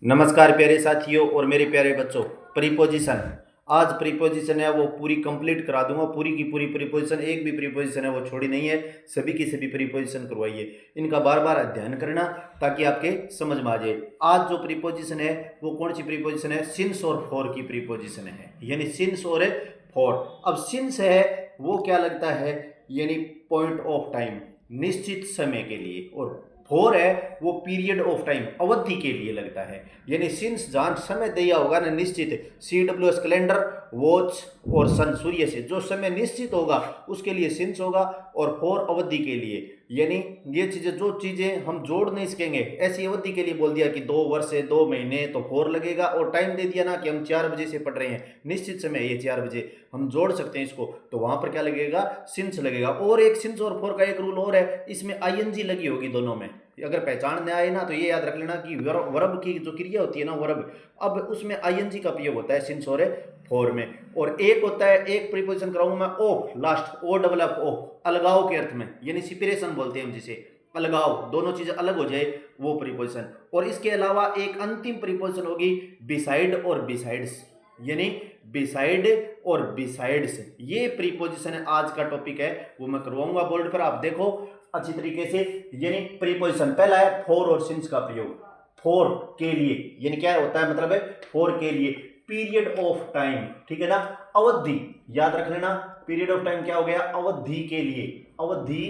नमस्कार प्यारे साथियों और मेरे प्यारे बच्चों। प्रीपोजिशन, आज प्रीपोजिशन है वो पूरी कंप्लीट करा दूंगा। पूरी की पूरी प्रीपोजिशन, एक भी प्रीपोजिशन है वो छोड़ी नहीं है, सभी की सभी प्रीपोजिशन करवाइए। इनका बार बार अध्ययन करना ताकि आपके समझ में आ जाए। आज जो प्रीपोजिशन है वो कौन सी प्रीपोजिशन है? सिंस और फॉर की प्रीपोजिशन है, यानी सिंस और फॉर। अब सिंस है वो क्या लगता है, यानी पॉइंट ऑफ टाइम, निश्चित समय के लिए, और फोर है वो पीरियड ऑफ टाइम, अवधि के लिए लगता है। यानी सिंस जहां समय दिया होगा ना निश्चित, CWS कैलेंडर, वॉच और सन, सूर्य से जो समय निश्चित होगा उसके लिए सिंस होगा, और फोर अवधि के लिए, यानी ये चीजें जो चीजें हम जोड़ नहीं सकेंगे, ऐसी अवधि के लिए बोल दिया कि 2 वर्ष है 2 महीने तो फोर लगेगा, और टाइम दे दिया ना कि हम 4 बजे से पढ़ रहे हैं, निश्चित समय ये 4 बजे, हम जोड़ सकते हैं इसको, तो वहां पर क्या लगेगा? सिंस लगेगा। और एक सिंस और फोर का एक रूल और है, इसमें ING लगी होगी दोनों में। अगर पहचानने आए ना तो ये याद रख लेना कि वर्ब की जो क्रिया होती है ना, वर्ब, अब उसमें ING का प्रयोग होता है सिंस और फोर में। और एक होता है, एक प्रीपोजिशन कराऊंगा मैं, ऑफ, लास्ट, OFF, ऑफ, अलगाव के अर्थ में, यानी सेपरेशन बोलते हैं हम जिसे, अलगाव, दोनों चीजें अलग हो जाए वो प्रीपोजिशन। और इसके अलावा एक अंतिम प्रीपोजिशन होगी बिसाइड और बिसाइड्स, यानी बिसाइड और बिसाइड्स। ये प्रीपोजिशन आज का टॉपिक है, वो मैं करवाऊंगा बोर्ड पर, आप देखो अच्छी तरीके से। यानी प्रीपोजिशन पहला है फॉर और सिंस का प्रयोग, फॉर के लिए, यानी क्या होता है, मतलब है फॉर के लिए, पीरियड ऑफ टाइम, ठीक है ना, अवधि, याद रख लेना, पीरियड ऑफ टाइम क्या हो गया? अवधि के लिए, अवधि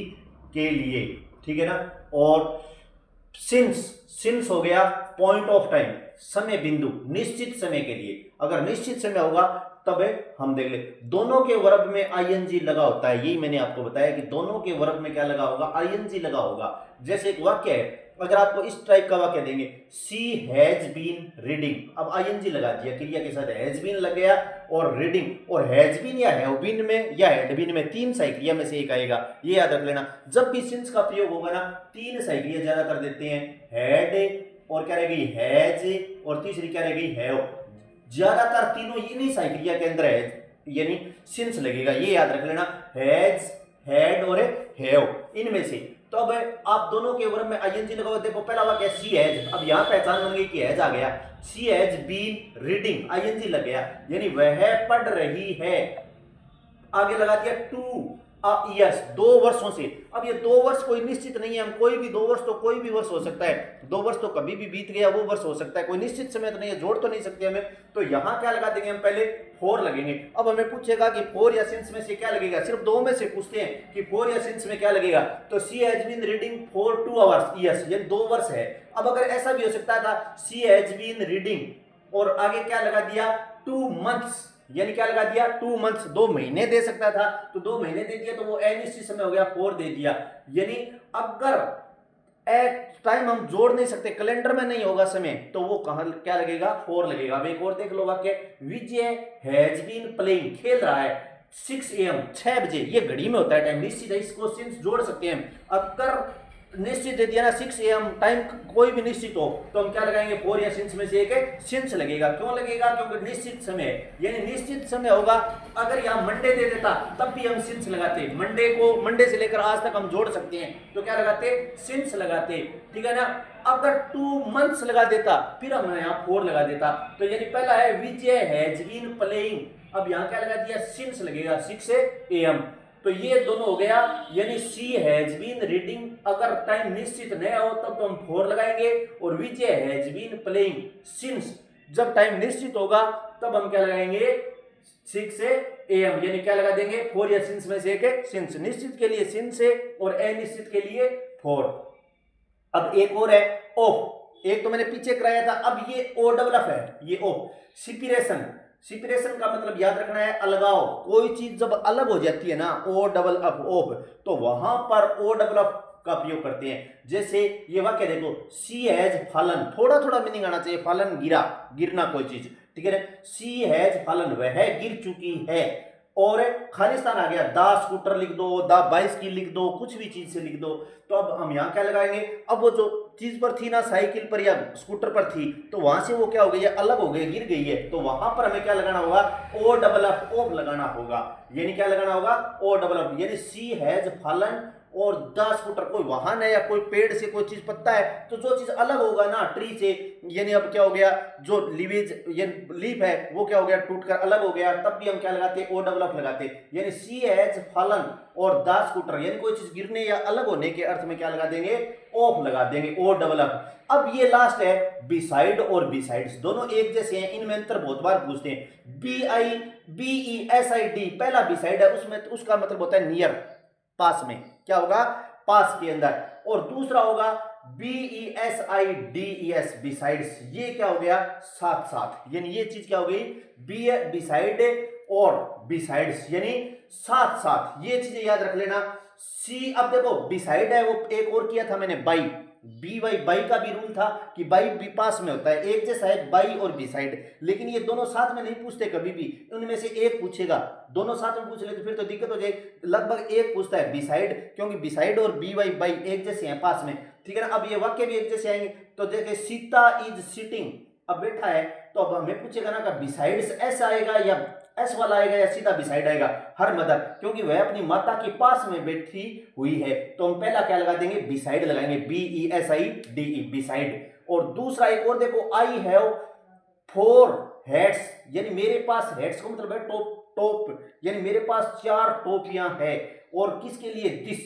के लिए, ठीक है ना। और सिंस, सिंस हो गया पॉइंट ऑफ टाइम, समय बिंदु, निश्चित समय के लिए। अगर निश्चित समय होगा तब हम देख ले, दोनों के वर्ब में ING लगा होता है, यही मैंने आपको बताया कि दोनों के वर्ब में क्या लगा होगा? ING लगा होगा। जैसे एक वाक्य है, अगर आपको इस टाइप का वाक्य देंगे, सी हैज बीन रीडिंग, अब ING लगा दिया, क्रिया के साथ हैज बीन लग गया, और रीडिंग, और हैज बीन या हैव बीन में या हैड बीन में तीन सही क्रिया में से एक आएगा, ये याद रख लेना। जब भी सिंस का प्रयोग होगा ना, तीन सही क्रिया ज्यादातर देते हैं, हैड, और क्या रहेगी? हैज, और तीसरी क्या रहेगी? हैव। ज्यादातर तीनों इन्हीं सही क्रिया के अंदर है, यानी सिंस लगेगा, ये याद रख लेना, हैज, हैड और हैव, इनमें से। तो अब आप दोनों के वर्ब में ING लगाओ, देखो पहला वाक्य सी हैज, अब यहां पहचान बन गई कि हैज आ गया, सी हैज बीन रीडिंग, ING लग गया, यानी वह पढ़ रही है। आगे लगा दिया 2 ईयर्स, 2 वर्षों से। अब ये 2 वर्ष कोई निश्चित नहीं है, हम कोई भी 2 वर्ष तो कोई भी वर्ष हो सकता है, 2 वर्ष तो कभी भी बीत गया वो वर्ष हो सकता है, कोई निश्चित समय तो नहीं है, जोड़ तो नहीं सकते हमें। तो यहां क्या लगा देंगे हम? पहले फोर लगेंगे। अब हमें पूछेगा कि फोर या सिंस में से क्या लगेगा, सिर्फ दो में से पूछते हैं कि फोर या सिंस में क्या लगेगा, तो she has been reading for 2 hours, years, ये 2 वर्ष है। अब अगर ऐसा भी हो सकता था, सी हैज बीन रीडिंग और आगे क्या लगा दिया? 2 मंथ्स, यानी क्या लगा दिया? 2 मंथ्स, 2 महीने दे सकता था, तो 2 महीने दे दिया तो वो अनिश्चित समय हो गया, 4 दे दिया। यानी अगर टाइम हम जोड़ नहीं सकते, कैलेंडर में नहीं होगा समय, तो वो कहां क्या लगेगा? 4 लगेगा। अब एक और देख लो वाक्य, विजय हैज बीन प्लेइंग, खेल रहा है 6 AM, 6 बजे, ये घड़ी में होता है टाइम, निश्चित है, इसको सिंस जोड़ सकते हैं। अगर निश्चित दे दिया ना 6 AM, टाइम कोई भी निश्चित हो, तो हम क्या लगाएंगे? 4 या सिंस में से एक सिंस लगेगा। क्यों लगेगा? क्योंकि निश्चित समय, यानी निश्चित समय होगा। अगर यहाँ मंडे दे देता तब भी हम सिंस लगाते, मंडे को, मंडे से लेकर आज तक हम जोड़ सकते हैं, तो क्या लगाते? सिंस लगाते, ठीक है ना। अगर 2 मंथ्स लगा देता फिर हम यहाँ 4 लगा देता। तो यानी पहला है विजय हैज बीन प्लेइंग, अब यहाँ क्या लगा दिया? सिंस लगेगा 6 AM। तो ये दोनों हो गया, यानी सी हैज बीन रीडिंग, अगर टाइम निश्चित नहीं हो तब तो हम 4 लगाएंगे, और विजय हैज बीन प्लेइंग सिंस, जब टाइम निश्चित होगा तब हम क्या लगाएंगे? 6 AM, यानी क्या लगा देंगे? 4 या सिंस में से एक सिंस, निश्चित के लिए सिंस है और अनिश्चित के लिए 4। अब एक और है ऑफ, एक तो मैंने पीछे कराया था, अब ये OFF है, ये ऑफ, सेपरेशन। सेपरेशन का मतलब याद रखना है, अलगाव। कोई चीज जब अलग हो जाती है ना, OFF, ऑफ, तो वहां पर OFF का प्रयोग करते हैं। जैसे ये वाक्य देखो, सी हैज फॉलन, थोड़ा थोड़ा मीनिंग आना चाहिए, फॉलन गिरा, गिरना कोई चीज, ठीक है। सी हैज फॉलन, वह गिर चुकी है। और खालिस्तान आ गया, दा स्कूटर लिख दो, दा बाइसिकल लिख दो, कुछ भी चीज से लिख दो। तो अब हम यहाँ क्या लगाएंगे? अब वो जो चीज पर थी ना, साइकिल पर या स्कूटर पर थी, तो वहां से वो क्या हो गई है? अलग हो गई, गिर गई है, तो वहां पर हमें क्या लगाना होगा? OFF, ऑफ लगाना होगा। यानी क्या लगाना होगा? OFF, यानी सी हैज फॉलन और द स्कूटर कोई वाहन है या कोई पेड़ से कोई चीज पत्ता है, तो जो चीज अलग होगा ना ट्री से, यानी अब क्या हो गया, जो लीवेज या लीफ है वो क्या हो गया, टूटकर अलग हो गया, तब भी हम क्या लगाते हैं, ओ डबल एफ लगाते हैं, यानी सी हैज फॉलन और द स्कूटर, यानी कोई चीज गिरने या अलग होने के अर्थ में क्या लगा देंगे, ऑफ लगा देंगे, ओ डबल एफ। अब ये लास्ट है बिसाइड और बिसाइड्स, दोनों एक जैसे हैं, इनमें अंतर बहुत बार पूछते हैं। BISID पहला बिसाइड है, उसमें उसका मतलब होता है नियर, पास में, क्या होगा, पास के अंदर, और दूसरा होगा BESIDES बिसाइड्स, ये क्या हो गया, साथ साथ, यानी ये चीज क्या हो गई, बी बिसाइड और बिसाइड्स यानी साथ साथ, ये चीजें याद रख लेना। सी, अब देखो बिसाइड है वो एक और किया था मैंने, बाई, बी वाई, बाई का भी रूल था कि बाई भी पास में होता है, एक जैसा है बाई और बिसाइड, लेकिन ये दोनों साथ में नहीं पूछते कभी भी, उनमें से एक पूछेगा, दोनों साथ में पूछ ले तो फिर तो दिक्कत हो जाएगी, लगभग एक पूछता है बिसाइड, क्योंकि बिसाइड और बी वाई, बाई एक जैसे हैं पास में, ठीक है ना। अब ये वाक्य भी एक जैसे आएंगे, तो देखिए सीता इज सिटिंग, अब बैठा है, तो अब हमें पूछेगा ना कि बिसाइड्स एस आएगा या एस वाला आएगा या सीधा बिसाइड आएगा, हर मदर, क्योंकि वह अपनी माता के पास में बैठी हुई है, तो हम पहला क्या लगा देंगे, बिसाइड लगाएंगे, BESIDE बिसाइड। और दूसरा एक और देखो, आई हैव 4 हेड्स, यानी मेरे पास, हेड्स को मतलब है टोप, टोप, यानी मेरे पास 4 टोपियां हैं, और किसके लिए, दिस,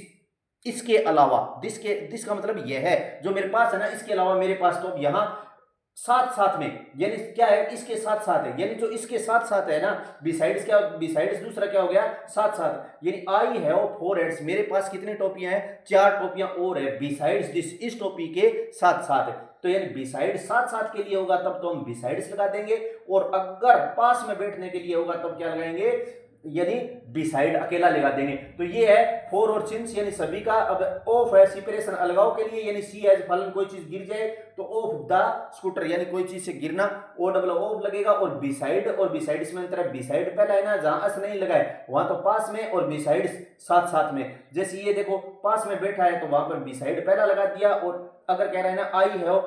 इसके अलावा, दिस का मतलब यह है जो मेरे पास है ना, इसके अलावा मेरे पास, तो यहां साथ साथ में, यानी क्या है, इसके साथ साथ है, यानी जो इसके साथ साथ है ना, बिसाइड्स, क्या बिसाइड्स दूसरा क्या हो गया, साथ साथ, यानी आई हैव 4 हेड्स, मेरे पास कितनी टोपियां हैं, 4 टोपियां और है, बिसाइड्स दिस, इस टोपी के साथ साथ है, तो यानी बिसाइड साथ साथ के लिए होगा तब तो हम बिसाइड्स लगा देंगे, और अगर पास में बैठने के लिए होगा तब क्या लगाएंगे, यानी बिसाइड अकेला लगा देंगे। तो ये है फोर और सिंस, यानी सभी का। अब ऑफ है सेपरेशन, अलगाव के लिए, यानी सी एज फलन, कोई चीज गिर जाए तो ऑफ द स्कूटर, यानी कोई चीज से गिरना, ओ डबल ऑफ लगेगा। और बिसाइड और बिसाइड्स में अंतर है, बिसाइड पहला है ना, जहां अस नहीं लगाए वहां तो पास में, और बिसाइड्स साथ साथ में। जैसे ये देखो पास में बैठा है तो वहां पर बिसाइड पहला लगा दिया, और अगर कह रहा है ना I have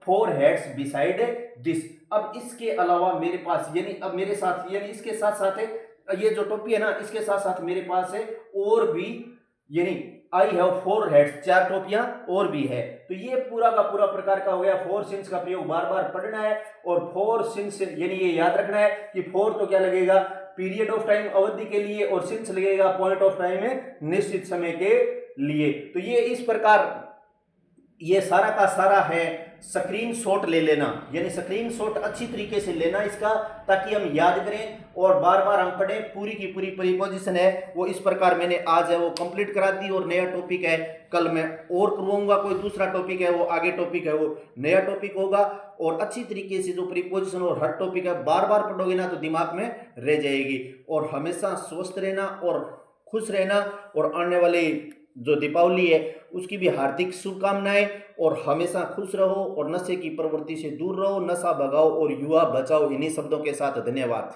4 heads beside this, अब इसके अलावा मेरे पास, यानी अब मेरे साथ, यानी इसके साथ साथ है, ये जो टोपी है ना इसके साथ साथ मेरे पास है और भी, यानी आई हैव 4 हेड्स, 4 टोपियां और भी है। तो ये पूरा का पूरा प्रकार का हो गया। 4 सिंस का प्रयोग बार बार पढ़ना है, और 4 सिंस यानी ये याद रखना है कि 4 तो क्या लगेगा, पीरियड ऑफ टाइम, अवधि के लिए, और सिंस लगेगा पॉइंट ऑफ टाइम में, निश्चित समय के लिए। तो ये इस प्रकार ये सारा का सारा है। स्क्रीनशॉट ले लेना, यानी स्क्रीनशॉट अच्छी तरीके से लेना इसका, ताकि हम याद करें और बार बार हम पढ़ें। पूरी की पूरी प्रीपोजिशन है वो इस प्रकार मैंने आज है वो कंप्लीट करा दी, और नया टॉपिक है कल मैं और करवाऊंगा, कोई दूसरा टॉपिक है वो आगे टॉपिक है वो नया टॉपिक होगा। और अच्छी तरीके से जो प्रीपोजिशन और हर टॉपिक है बार बार पढ़ोगे ना तो दिमाग में रह जाएगी। और हमेशा स्वस्थ रहना और खुश रहना, और आने वाले जो दीपावली है उसकी भी हार्दिक शुभकामनाएं। और हमेशा खुश रहो और नशे की प्रवृत्ति से दूर रहो, नशा भगाओ और युवा बचाओ। इन्हीं शब्दों के साथ धन्यवाद।